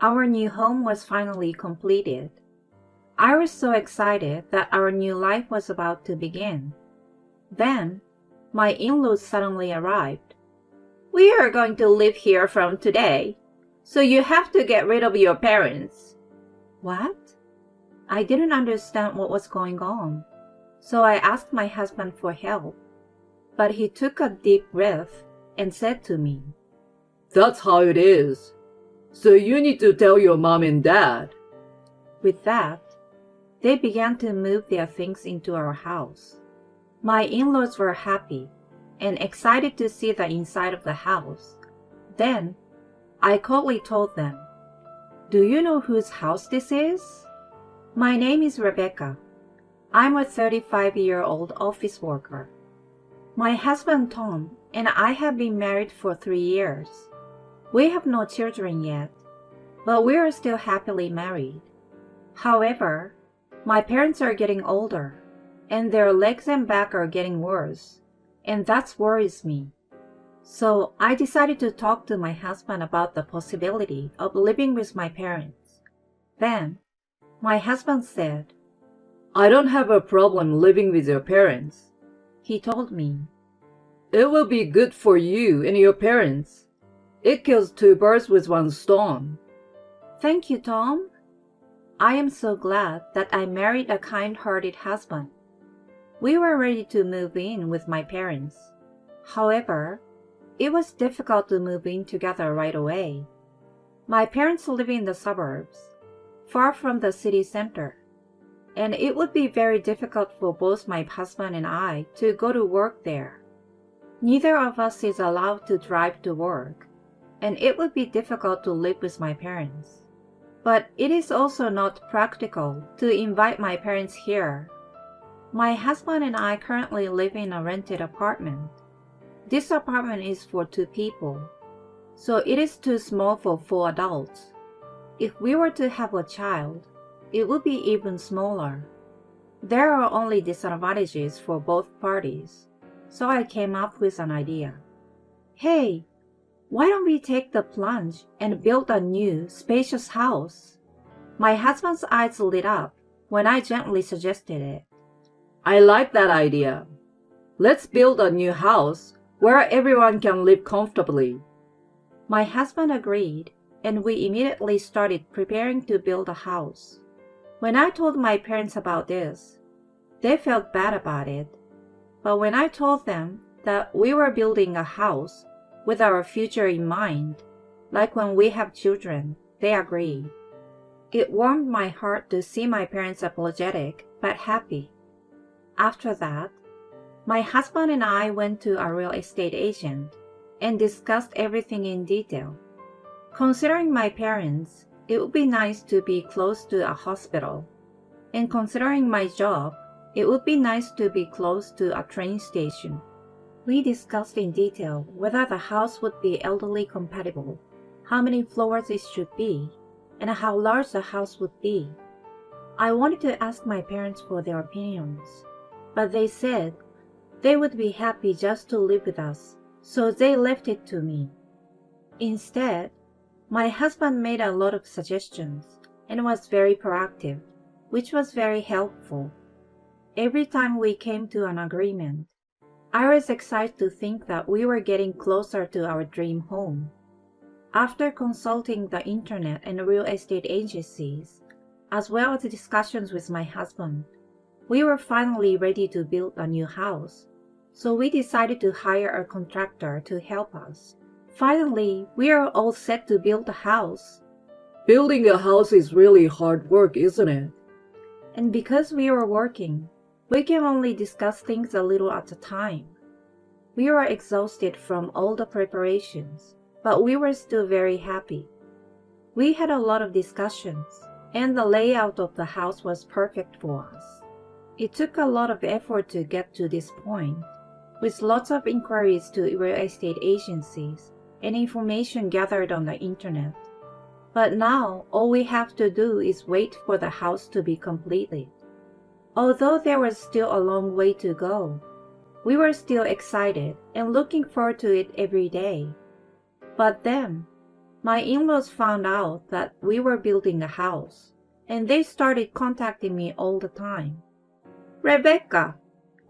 Our new home was finally completed. I was so excited that our new life was about to begin. Then, my in-laws suddenly arrived. "We are going to live here from today, so you have to get rid of your parents." What? I didn't understand what was going on, so I asked my husband for help. But he took a deep breath and said to me, "That's how it is. So you need to tell your mom and dad." With that, they began to move their things into our house. My in-laws were happy and excited to see the inside of the house. Then, I coldly told them, "Do you know whose house this is? My name is Rebecca. I'm a 35-year-old office worker. My husband Tom and I have been married for 3 years. We have no children yet, but we are still happily married. However, my parents are getting older, and their legs and back are getting worse, and that worries me. So I decided to talk to my husband about the possibility of living with my parents." Then, my husband said, "I don't have a problem living with your parents." He told me, "It will be good for you and your parents. It kills two birds with one stone." "Thank you, Tom. I am so glad that I married a kind-hearted husband." We were ready to move in with my parents. However, it was difficult to move in together right away. My parents live in the suburbs, far from the city center, and it would be very difficult for both my husband and I to go to work there. Neither of us is allowed to drive to work, and it would be difficult to live with my parents. But it is also not practical to invite my parents here. My husband and I currently live in a rented apartment. This apartment is for 2 people, so it is too small for 4 adults. If we were to have a child, it would be even smaller. There are only disadvantages for both parties, so I came up with an idea. "Hey, why don't we take the plunge and build a new, spacious house?" My husband's eyes lit up when I gently suggested it. "I like that idea. Let's build a new house where everyone can live comfortably." My husband agreed, and we immediately started preparing to build a house. When I told my parents about this, they felt bad about it. But when I told them that we were building a house with our future in mind, like when we have children, they agreed. It warmed my heart to see my parents apologetic but happy. After that, my husband and I went to a real estate agent and discussed everything in detail. Considering my parents, it would be nice to be close to a hospital. And considering my job, it would be nice to be close to a train station. We discussed in detail whether the house would be elderly compatible, how many floors it should be, and how large the house would be. I wanted to ask my parents for their opinions, but they said they would be happy just to live with us, so they left it to me. Instead, my husband made a lot of suggestions and was very proactive, which was very helpful. Every time we came to an agreement, I was excited to think that we were getting closer to our dream home. After consulting the internet and real estate agencies, as well as discussions with my husband, we were finally ready to build a new house, so we decided to hire a contractor to help us. Finally, we are all set to build a house. Building a house is really hard work, isn't it? And because we were working, we can only discuss things a little at a time. We were exhausted from all the preparations, but we were still very happy. We had a lot of discussions, and the layout of the house was perfect for us. It took a lot of effort to get to this point, with lots of inquiries to real estate agencies and information gathered on the internet. But now all we have to do is wait for the house to be completed. Although there was still a long way to go, we were still excited and looking forward to it every day. But then, My in-laws found out that we were building a house, and they started contacting me all the time. Rebecca,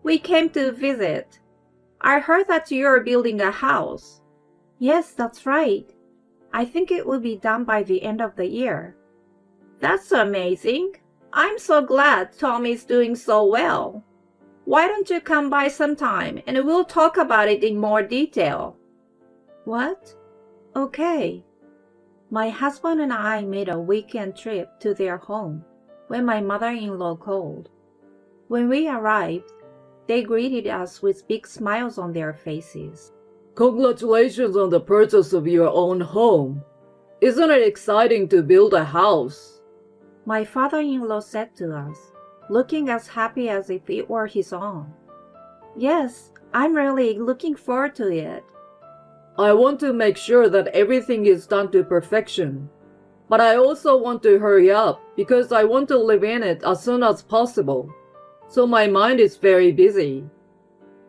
we came to visit. I heard that you're building a house. Yes, that's right. I think it will be done by the end of the year. That's amazing. I'm so glad Tommy's doing so well. Why don't you come by sometime and we'll talk about it in more detail? What? Okay. My husband and I made a weekend trip to their home when my mother-in-law called. When we arrived, they greeted us with big smiles on their faces. Congratulations on the purchase of your own home. Isn't it exciting to build a house? My father-in-law said to us, looking as happy as if it were his own. Yes, I'm really looking forward to it. I want to make sure that everything is done to perfection. But I also want to hurry up because I want to live in it as soon as possible. So my mind is very busy.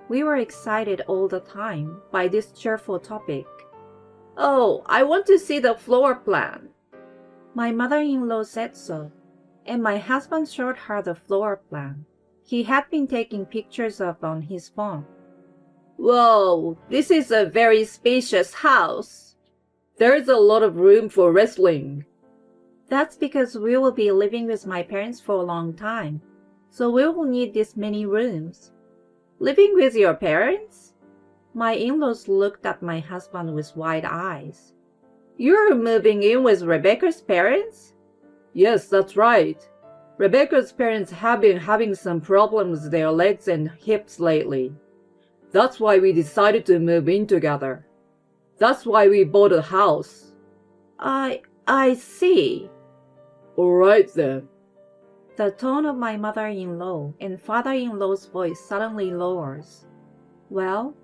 We were excited all the time by this cheerful topic. Oh, I want to see the floor plan. My mother-in-law said so, and my husband showed her the floor plan he had been taking pictures of on his phone. Whoa, this is a very spacious house. There's a lot of room for wrestling. That's because we will be living with my parents for a long time, so we will need this many rooms. Living with your parents? My in-laws looked at my husband with wide eyes. You're moving in with Rebecca's parents? Yes, that's right. Rebecca's parents have been having some problems with their legs and hips lately. That's why we decided to move in together. That's why we bought a house. I see. All right then. The tone of my mother-in-law and father-in-law's voice suddenly lowers. Well,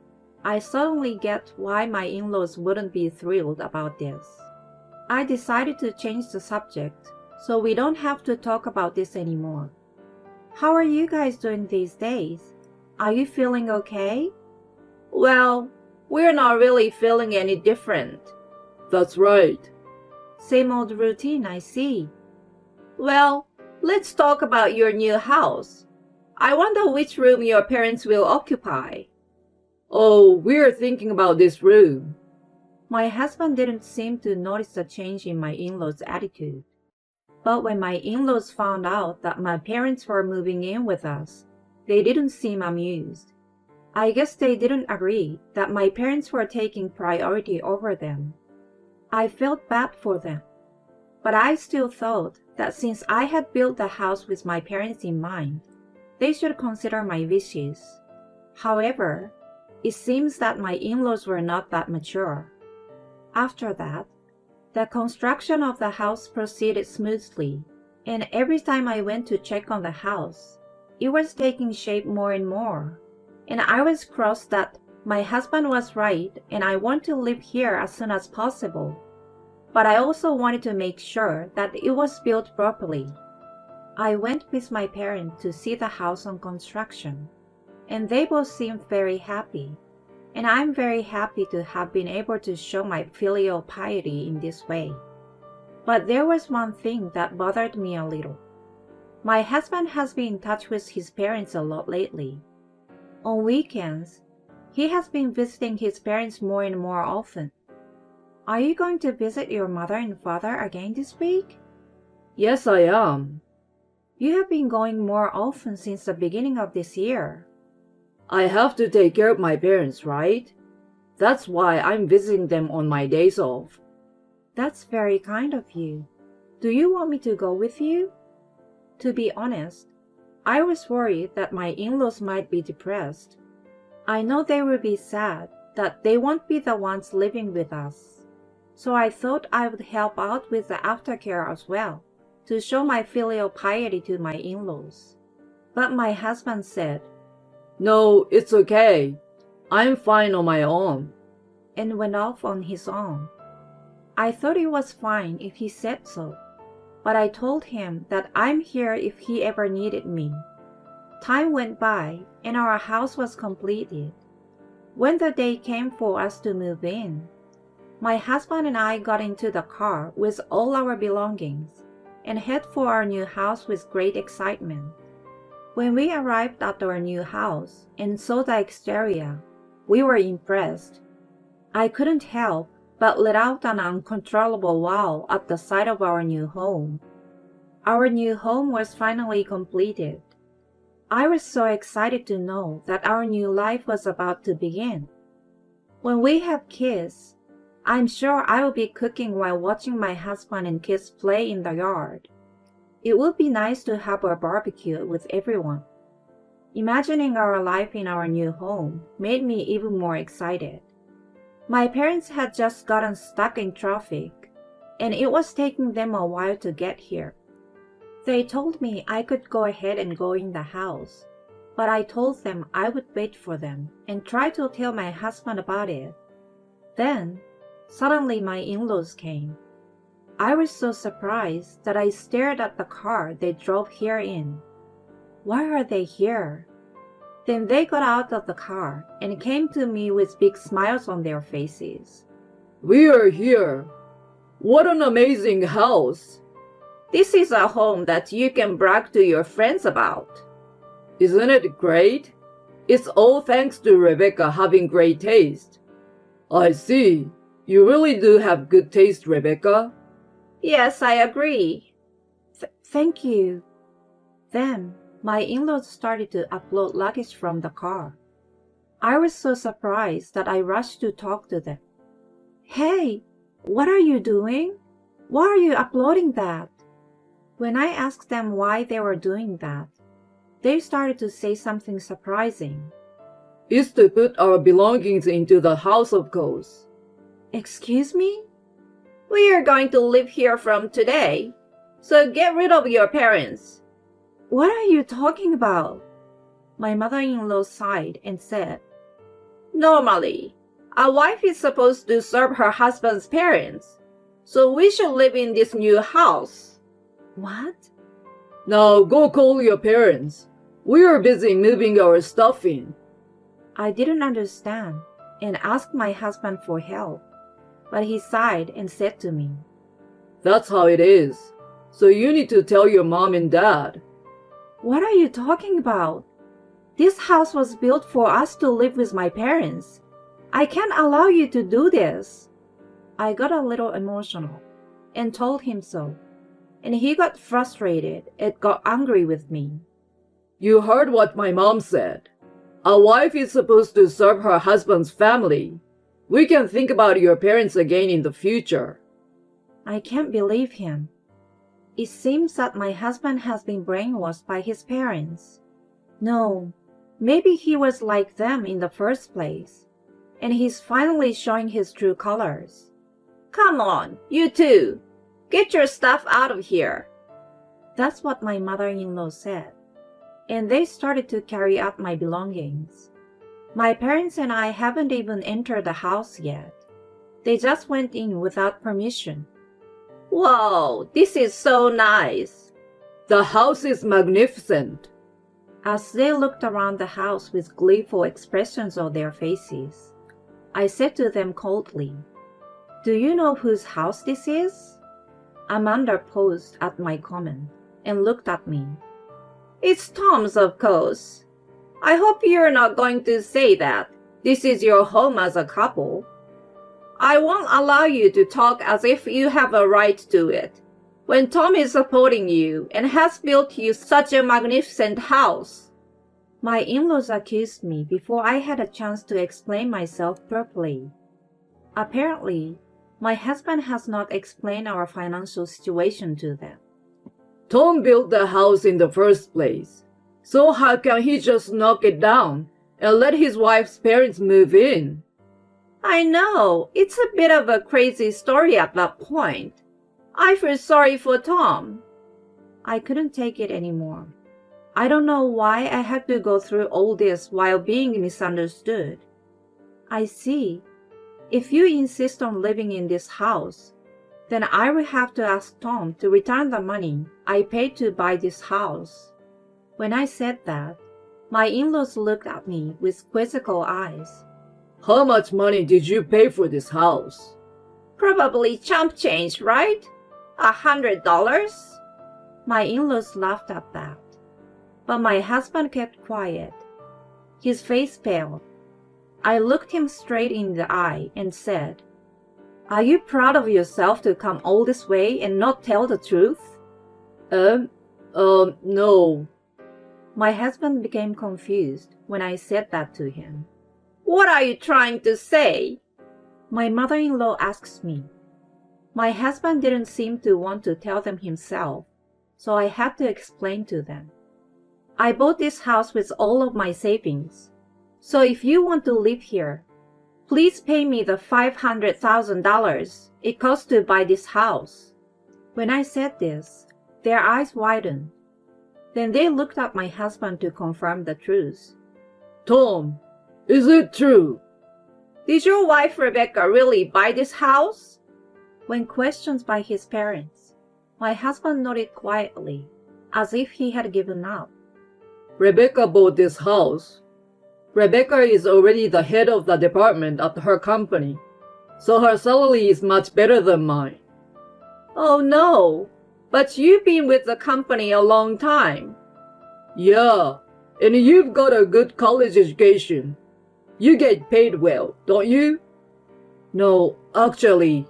I suddenly get why my in-laws wouldn't be thrilled about this. I decided to change the subject so we don't have to talk about this anymore. How are you guys doing these days? Are you feeling okay? Well, we're not really feeling any different. That's right. Same old routine, I see. Well, let's talk about your new house. I wonder which room your parents will occupy. Oh, we're thinking about this room. My husband didn't seem to notice the change in my in-laws' attitude. But when my in-laws found out that my parents were moving in with us, they didn't seem amused. I guess they didn't agree that my parents were taking priority over them. I felt bad for them, but I still thought that since I had built the house with my parents in mind, they should consider my wishes. However, it seems that my in-laws were not that mature. After that, the construction of the house proceeded smoothly, and every time I went to check on the house, it was taking shape more and more, and I was crossed that my husband was right and I want to live here as soon as possible. But I also wanted to make sure that it was built properly. I went with my parents to see the house on construction, and they both seemed very happy, and I'm very happy to have been able to show my filial piety in this way. But there was one thing that bothered me a little. My husband has been in touch with his parents a lot lately. On weekends, he has been visiting his parents more and more often. Are you going to visit your mother and father again this week? Yes, I am. You have been going more often since the beginning of this year. I have to take care of my parents, right? That's why I'm visiting them on my days off. That's very kind of you. Do you want me to go with you? To be honest, I was worried that my in-laws might be depressed. I know they will be sad that they won't be the ones living with us. So I thought I would help out with the aftercare as well, to show my filial piety to my in-laws. But my husband said, No, it's okay. I'm fine on my own. And went off on his own. I thought it was fine if he said so, but I told him that I'm here if he ever needed me. Time went by and our house was completed. When the day came for us to move in, My husband and I got into the car with all our belongings and head for our new house with great excitement. When we arrived at our new house and saw the exterior, we were impressed. I couldn't help but let out an uncontrollable wow at the sight of our new home. Our new home was finally completed. I was so excited to know that our new life was about to begin. When we have kids, I'm sure I will be cooking while watching my husband and kids play in the yard. It would be nice to have a barbecue with everyone. Imagining our life in our new home made me even more excited. My parents had just gotten stuck in traffic, and it was taking them a while to get here. They told me I could go ahead and go in the house, but I told them I would wait for them and try to tell my husband about it. Then, suddenly my in-laws came. I was so surprised that I stared at the car they drove here in. Why are they here? Then they got out of the car and came to me with big smiles on their faces. We are here. What an amazing house. This is a home that you can brag to your friends about. Isn't it great? It's all thanks to Rebecca having great taste. I see. You really do have good taste, Rebecca. Yes, I agree. Thank you. Then, my in-laws started to upload luggage from the car. I was so surprised that I rushed to talk to them. Hey, what are you doing? Why are you uploading that? When I asked them why they were doing that, they started to say something surprising. It's to put our belongings into the house, of course. Excuse me? We are going to live here from today, so get rid of your parents. What are you talking about? My mother-in-law sighed and said, Normally, a wife is supposed to serve her husband's parents, so we should live in this new house. What? Now go call your parents. We are busy moving our stuff in. I didn't understand and asked my husband for help, but he sighed and said to me, That's how it is. So you need to tell your mom and dad. What are you talking about? This house was built for us to live with my parents. I can't allow you to do this. I got a little emotional and told him so, and he got frustrated and got angry with me. You heard what my mom said. A wife is supposed to serve her husband's family. We can think about your parents again in the future. I can't believe him. It seems that my husband has been brainwashed by his parents. No, maybe he was like them in the first place, and he's finally showing his true colors. Come on, you two. Get your stuff out of here. That's what my mother-in-law said, and they started to carry out my belongings. My parents and I haven't even entered the house yet. They just went in without permission. Whoa, this is so nice. The house is magnificent. As they looked around the house with gleeful expressions on their faces, I said to them coldly, Do you know whose house this is? Amanda paused at my comment and looked at me. It's Tom's, of course. I hope you're not going to say that this is your home as a couple. I won't allow you to talk as if you have a right to it, when Tom is supporting you and has built you such a magnificent house. My in-laws accused me before I had a chance to explain myself properly. Apparently, my husband has not explained our financial situation to them. Tom built the house in the first place, so how can he just knock it down and let his wife's parents move in? I know, it's a bit of a crazy story at that point. I feel sorry for Tom. I couldn't take it anymore. I don't know why I had to go through all this while being misunderstood. I see. If you insist on living in this house, then I will have to ask Tom to return the money I paid to buy this house. When I said that, my in-laws looked at me with quizzical eyes. How much money did you pay for this house? Probably chump change, right? $100? My in-laws laughed at that. But my husband kept quiet. His face pale. I looked him straight in the eye and said, "Are you proud of yourself to come all this way and not tell the truth?" No. My husband became confused when I said that to him. "What are you trying to say?" My mother-in-law asks me. My husband didn't seem to want to tell them himself, so I had to explain to them. I bought this house with all of my savings, so if you want to live here, please pay me the $500,000 it cost to buy this house. When I said this, their eyes widened. Then they looked at my husband to confirm the truth. Tom, is it true? Did your wife Rebecca really buy this house? When questioned by his parents, my husband nodded quietly, as if he had given up. Rebecca bought this house. Rebecca is already the head of the department at her company, so her salary is much better than mine. Oh no, but you've been with the company a long time. Yeah, and you've got a good college education. You get paid well, don't you? No, actually,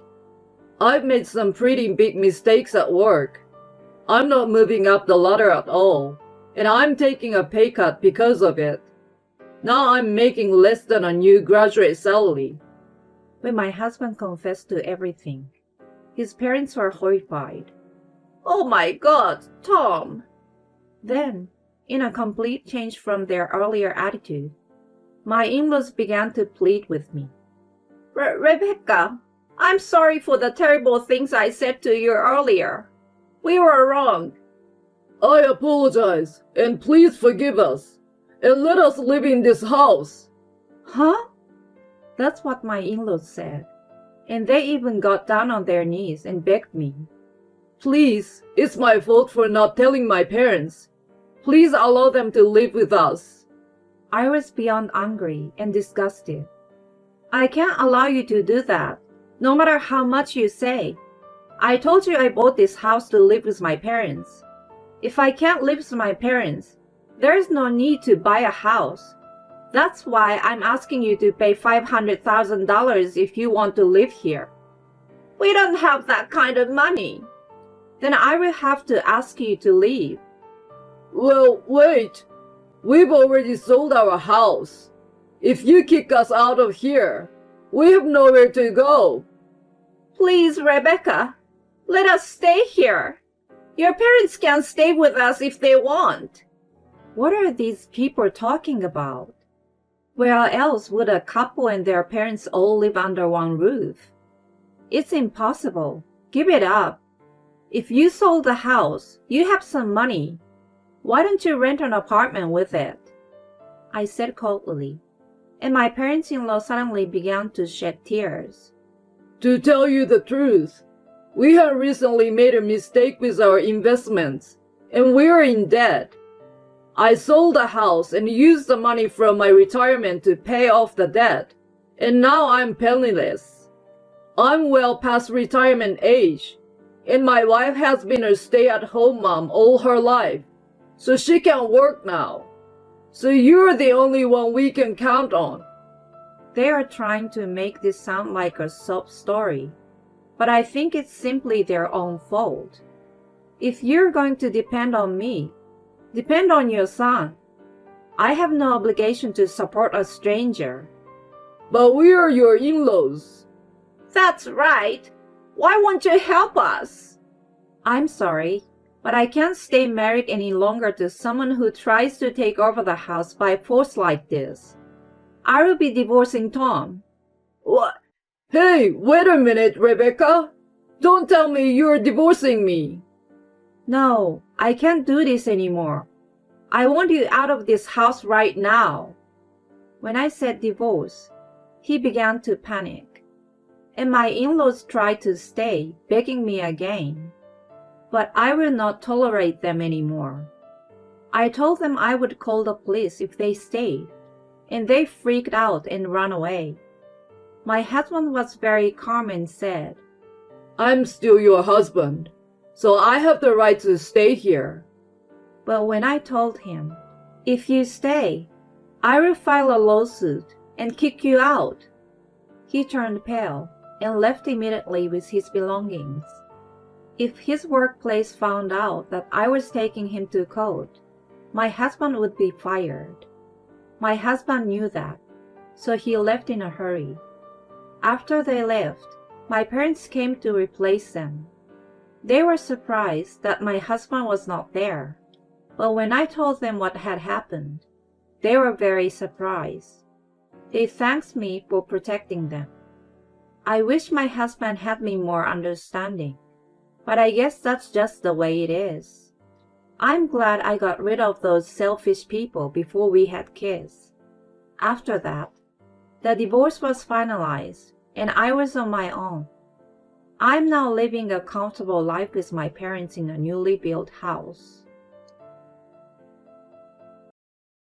I've made some pretty big mistakes at work. I'm not moving up the ladder at all, and I'm taking a pay cut because of it. Now I'm making less than a new graduate salary. When my husband confessed to everything, his parents were horrified. Oh my God, Tom! Then, in a complete change from their earlier attitude, my in-laws began to plead with me. Rebecca, I'm sorry for the terrible things I said to you earlier. We were wrong. I apologize, and please forgive us, and let us live in this house. Huh? That's what my in-laws said, and they even got down on their knees and begged me. Please, it's my fault for not telling my parents. Please allow them to live with us. I was beyond angry and disgusted. I can't allow you to do that, no matter how much you say. I told you I bought this house to live with my parents. If I can't live with my parents, there is no need to buy a house. That's why I'm asking you to pay $500,000 if you want to live here. We don't have that kind of money. Then I will have to ask you to leave. Well, wait. We've already sold our house. If you kick us out of here, we have nowhere to go. Please, Rebecca, let us stay here. Your parents can stay with us if they want. What are these people talking about? Where else would a couple and their parents all live under one roof? It's impossible. Give it up. If you sold the house, you have some money. Why don't you rent an apartment with it? I said coldly, and my parents-in-law suddenly began to shed tears. To tell you the truth, we have recently made a mistake with our investments, and we're in debt. I sold the house and used the money from my retirement to pay off the debt, and now I'm penniless. I'm well past retirement age, and my wife has been a stay-at-home mom all her life, so she can work now. So you're the only one we can count on. They are trying to make this sound like a sob story, but I think it's simply their own fault. If you're going to depend on me, depend on your son. I have no obligation to support a stranger. But we are your in-laws. That's right. Why won't you help us? I'm sorry, but I can't stay married any longer to someone who tries to take over the house by force like this. I will be divorcing Tom. What? Hey, wait a minute, Rebecca. Don't tell me you're divorcing me. No, I can't do this anymore. I want you out of this house right now. When I said divorce, he began to panic, and my in-laws tried to stay, begging me again. But I will not tolerate them anymore. I told them I would call the police if they stayed, and they freaked out and ran away. My husband was very calm and said, I'm still your husband, so I have the right to stay here. But when I told him, if you stay, I will file a lawsuit and kick you out, he turned pale and left immediately with his belongings. If his workplace found out that I was taking him to court, my husband would be fired. My husband knew that, so he left in a hurry. After they left, my parents came to replace them. They were surprised that my husband was not there, but when I told them what had happened, they were very surprised. They thanked me for protecting them. I wish my husband had been more understanding, but I guess that's just the way it is. I'm glad I got rid of those selfish people before we had kids. After that, the divorce was finalized and I was on my own. I'm now living a comfortable life with my parents in a newly built house.